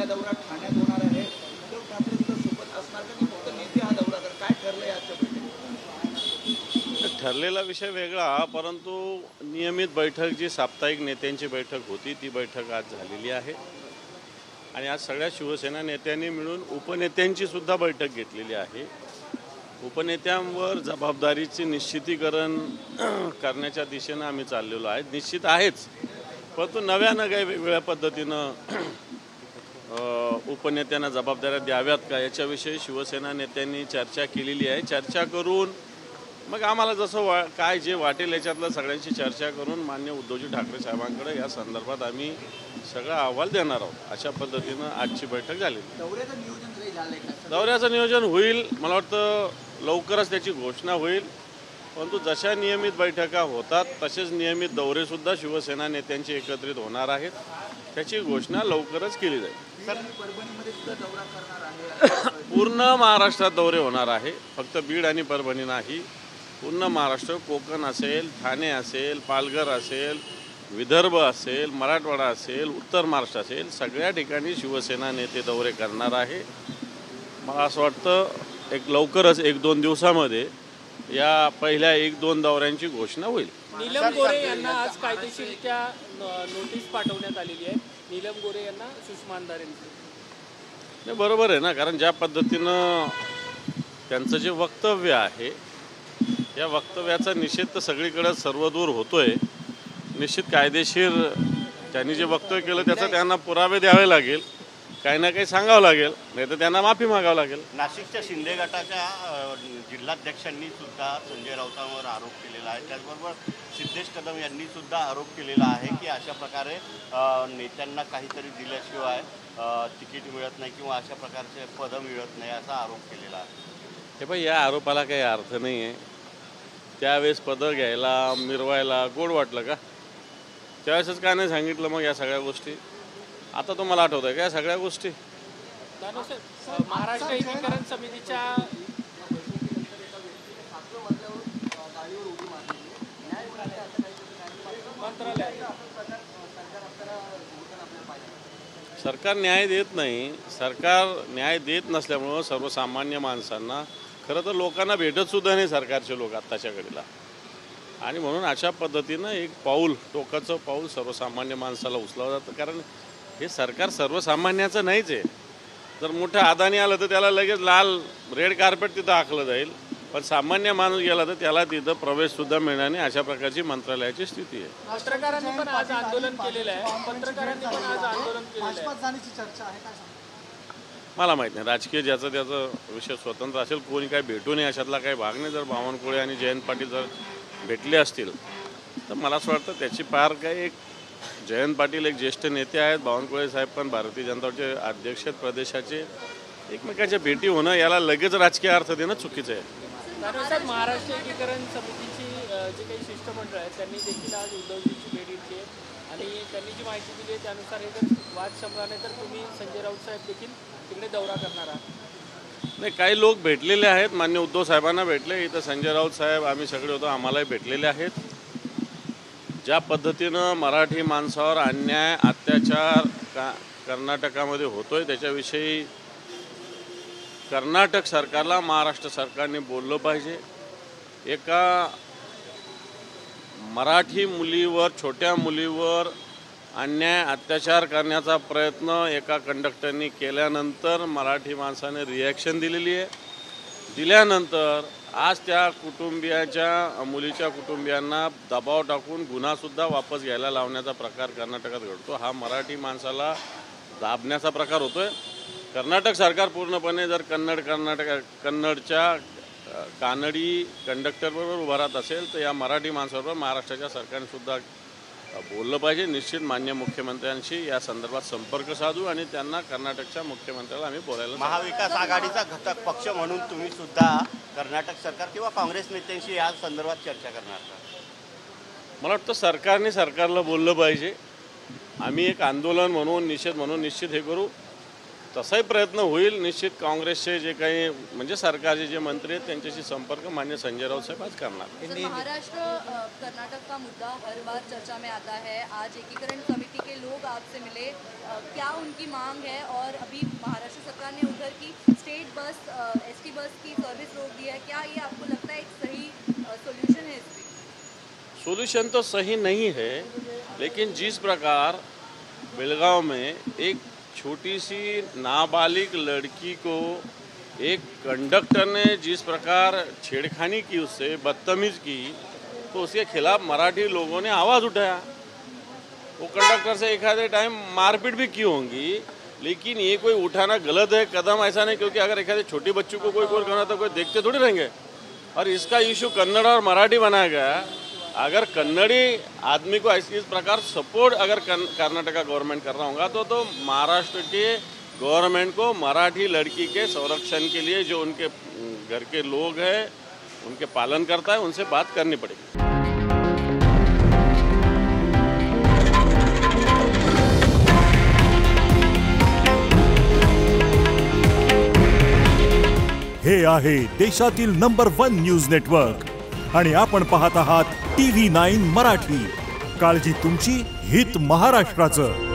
दौरा ठाण्यात होणार आहे. उद्धव ठाकरे सुद्धा सोबत असणार का, की फक्त नेते हा दौरा कर, काय ठरलंय आजच्या बैठकीत? ठरलेला विषय वेगळा, परंतु नियमित बैठक जी साप्ताहिक नेत्यांची बैठक होती ती बैठक आज झालेली आहे. आणि आज सगळ्या शिवसेना नेत्यांनी मिळून उपनेत्यांची सुद्धा बैठक घेतलेली आहे. उपनेत्यांवर जबाबदारीचे निश्चितीकरण करण्याच्या दिशेनं आम्ही चाललेलो आहे. निश्चित आहेच, परंतु नव्यानं काही वेगवेगळ्या पद्धतीनं उपनेत्यांना जबाबदाऱ्या द्याव्यात का याच्याविषयी शिवसेना नेत्यांनी चर्चा केलेली आहे. चर्चा करून मग आम्हाला जसं काय जे वाटेल याच्यातलं सगळ्यांशी चर्चा करून माननीय उद्धवजी ठाकरे साहेबांकडे या संदर्भात आम्ही सगळा अहवाल देणार आहोत. अशा पद्धतीनं आजची बैठक झाली. दौऱ्याचं नियोजन काही झालंय का? दौऱ्याचं नियोजन होईल, मला वाटतं लवकरच त्याची घोषणा होईल. परंतु जशा नियमित बैठका होतात तसेच नियमित दौरेसुद्धा शिवसेना नेत्यांचे एकत्रित होणार आहेत. त्याची घोषणा लवकरच केली जाईल. परभणीमध्ये सुद्धा दौरा करणार आहे. पूर्ण महाराष्ट्रात दौरे होणार आहे, फक्त बीड आणि परभणी नाही. पूर्ण महाराष्ट्र, कोकण असेल, ठाणे असेल, पालघर असेल, विदर्भ असेल, मराठवाडा असेल, उत्तर महाराष्ट्र असेल, सगळ्या ठिकाणी शिवसेना नेते दौरे करणार आहे. मला असं वाटतं लवकरच 1-2 दिवसामध्ये या पहिल्या 1-2 दौऱ्यांची घोषणा होईल. नीलम गोरे यांना आज कायदेशीररित्या नोटीस पाठवण्यात आलेली आहे. नीलम गोरे यांना सुषमा अंधारे यांनी. बरोबर आहे ना, कारण ज्या पद्धतीनं त्यांचं जे वक्तव्य आहे या वक्तव्याचा निषेध तर सगळीकडे सर्वदूर होतोय. निश्चित कायदेशीर त्यांनी जे वक्तव्य केलं त्याचा त्यांना पुरावे द्यावे लागेल, काही ना काही सांगावं लागेल, नाही तर त्यांना माफी मागावं लागेल. नाशिकच्या शिंदे गटाच्या जिल्हाध्यक्षांनी सुद्धा संजय राऊतांवर आरोप केलेला आहे. त्याचबरोबर सिद्धेश कदम यांनी सुद्धा आरोप केलेला आहे की अशा प्रकारे नेत्यांना काहीतरी दिल्याशिवाय तिकीट मिळत नाही किंवा अशा प्रकारचे पदं मिळत नाही असा आरोप केलेला आहे. हे पण या आरोपाला काही अर्थ नाही आहे. त्यावेळेस पदं घ्यायला मिरवायला गोड वाटलं का? त्यावेळेसच का नाही सांगितलं मग या सगळ्या गोष्टी? आता तुम्हाला आठवत आहे का या सगळ्या गोष्टी? महाराष्ट्र एकीकरण समितीच्या सरकार न्याय देत नाही. सरकार न्याय देत नसल्यामुळं सर्वसामान्य माणसांना, खरं तर लोकांना भेटत सुद्धा नाही सरकारचे लोक आत्ताच्या घडीला. आणि म्हणून अशा पद्धतीनं एक पाऊल, टोकाचं पाऊल सर्वसामान्य माणसाला उचलावं जातं. कारण हे सरकार सर्वसामान्याचं नाहीच आहे. जर मोठं अदानी आलं तर त्याला लगेच लाल रेड कार्पेट तिथं आखलं जाईल, पण सामान्य माणूस गेला तर त्याला तिथं प्रवेशसुद्धा मिळणार नाही. अशा प्रकारची मंत्रालयाची स्थिती आहे. पत्रकारांनी पण आज आंदोलन केलेलं आहे. पत्रकारांनी पण आज आंदोलन केलेलं आहे. मला माहीत नाही, राजकीय ज्याचं त्याचं विषय स्वतंत्र असेल, कोणी काही भेटू नये अशातला काही भाग नाही. जर बावनकुळे आणि जयंत पाटील जर भेटले असतील तर मला असं वाटतं त्याची पार काही एक, जयंत पाटील एक ज्येष्ठ नेते आहेत, बावनकुळे साहेब पण भारतीय जनता पार्टीचे अध्यक्ष प्रदेशाचे, एकमेकांच्या भेटी होणं याला लगेच राजकीय अर्थ देणं चुकीचं आहे. महाराष्ट्र एकीकरण समितीची जे काही शिष्टमंडळ आहे त्यांनी देखील आज उद्धवजींची भेट घेतली आहे आणि त्यांनी जी माहिती दिली आहे त्यानुसार हे जर वाद शमला नाही तर तुम्ही संजय राऊत साहेब देखील तिकडे दौरा करणार आहात. नाही, काही लोक भेटलेले आहेत, मान्य उद्धव साहेबांना भेटले, इथं संजय राऊत साहेब आम्ही सगळे होतो, आम्हालाही भेटलेले आहेत. ज्या पद्धतीनं मराठी माणसावर अन्याय अत्याचार कर्नाटकामध्ये होतोय त्याच्याविषयी कर्नाटक सरकारला महाराष्ट्र सरकारने बोललं पाहिजे. एका मराठी मुलीवर, छोट्या मुलीवर अन्याय अत्याचार करण्याचा प्रयत्न एका कंडक्टरनी केल्यानंतर मराठी माणसाने रिॲक्शन दिलेली आहे. दिल्यानंतर आज त्या कुटुंबियाच्या, मुलीच्या कुटुंबियांना दबाव टाकून गुन्हासुद्धा वापस घ्यायला लावण्याचा प्रकार कर्नाटकात घडतो. हा मराठी माणसाला दाबण्याचा प्रकार होतोय. कर्नाटक सरकार पूर्णपणे जर कन्नडच्या कानडी कंडक्टरबरोबर उभा राहत असेल तर या मराठी माणसाबरोबर महाराष्ट्राच्या सरकारने सुद्धा बोललं पाहिजे. निश्चित मान्य मुख्यमंत्र्यांशी या संदर्भात संपर्क साधू आणि त्यांना कर्नाटकच्या मुख्यमंत्र्याला आम्ही बोलायला. महाविकास आघाडीचा घटक पक्ष म्हणून तुम्ही सुद्धा कर्नाटक सरकार किंवा काँग्रेस नेत्यांशी या संदर्भात चर्चा करणार का? मला वाटतं सरकारला बोललं पाहिजे. आम्ही एक आंदोलन म्हणून, निषेध म्हणून निश्चित हे करू. तसाही प्रयत्न होईल निश्चित. काँग्रेसचे जे काही म्हणजे सरकारचे जे मंत्री आहेत त्यांच्याशी संपर्क मान्य संजय राउत साहब आज करणार. सर, महाराष्ट्र कर्नाटक का मुद्दा हर बार चर्चा में आता है. आज एकीकरण समिति के लोग आपसे मिले, क्या उनकी मांग है? और अभी महाराष्ट्र सरकार ने उधर की स्टेट बस एसटी बस की सर्विस रोक दी है, क्या ये आपको लगता है एक सही सॉल्यूशन है इसमें? सॉल्यूशन तो सही नहीं है, लेकिन जिस प्रकार बेलगांव में एक छोटी सी नाबालिग लड़की को एक कंडक्टर ने जिस प्रकार छेड़खानी की, उससे बदतमीज की, तो उसके खिलाफ मराठी लोगों ने आवाज़ उठाया. वो कंडक्टर से एक आधे टाइम मारपीट भी की होंगी, लेकिन ये कोई उठाना गलत है कदम, ऐसा नहीं. क्योंकि अगर एक आधे छोटी बच्चों को कोई करना तो कोई देखते थोड़ी रहेंगे. और इसका इशू कन्नड़ और मराठी बनाया गया. अगर कन्नड़ी आदमी को इस प्रकार सपोर्ट अगर कर्नाटका गवर्नमेंट कर रहा होगा तो महाराष्ट्र के गवर्नमेंट को मराठी लड़की के संरक्षण के लिए जो उनके घर के लोग हैं, उनके पालन करता है, उनसे बात करनी पड़ेगी. हे आहे देशातील नंबर 1 न्यूज नेटवर्क आणि आपण पाहत आहात TV9 मराठी. काळजी तुमची, हित महाराष्ट्राचं.